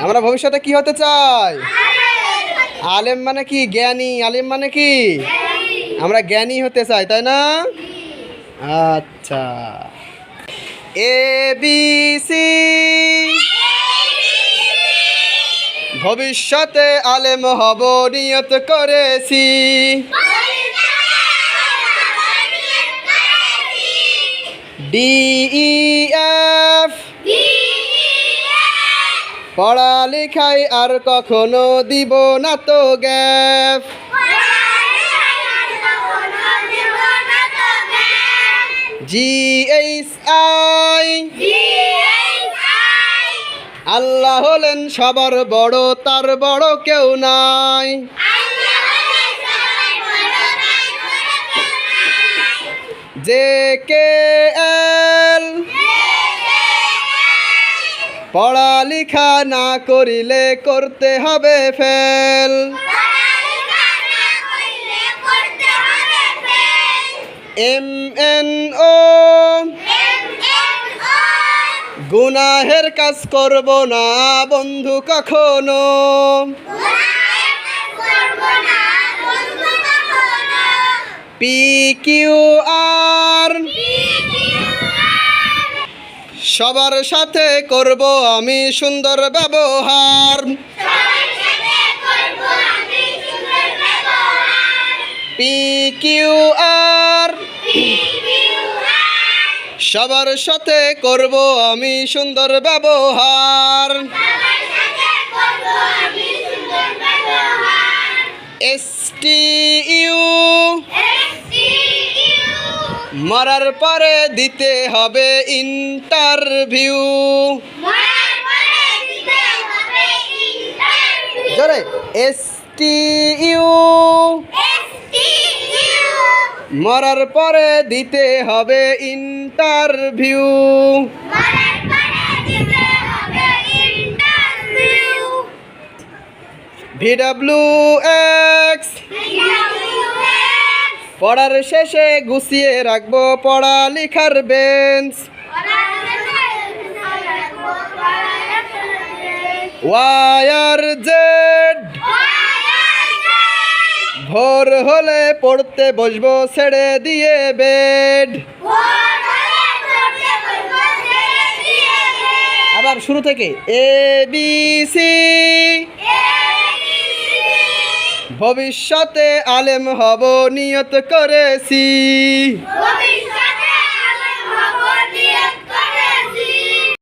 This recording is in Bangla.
আমরা ভবিষ্যতে কি হতে চাই? আলেম মানে কি? জ্ঞানী। আলিম মানে কি? আমরা জ্ঞানী হতে চাই, তাই না? আচ্ছা, এ বি সি। ভবিষ্যতে আলেম হব নিয়ত করেছি। D E F. পড়ালেখায় আর কখনো দিব না তো gap. G H I. Allah হলেন সবার বড়, তার বড় কেউ নাই। J K L. পড়ালেখা না করিলে করতে হবে ফেল। M N O. গুনাহের কাজ করব না বন্ধু কখনো। P Q R. সবার সাথে করব আমি সুন্দর ব্যবহার। P Q R. সবার সাথে করব আমি সুন্দর ব্যবহার। S T U. মরার পরে দিতে হবে ইন্টারভিউ। জোরে, এস টি ইউ। মরার পরে দিতে হবে ইন্টারভিউ। VWX। পড়ার শেষে গুছিয়ে রাখবো পড়ালেখার বেঞ্চ। YRZ। ভোর হলে পড়তে বসবো ছেড়ে দিয়ে বেড। আবার শুরু থেকে, ABC। ভবিষ্যতে আলেম হব নিয়ত করেছি।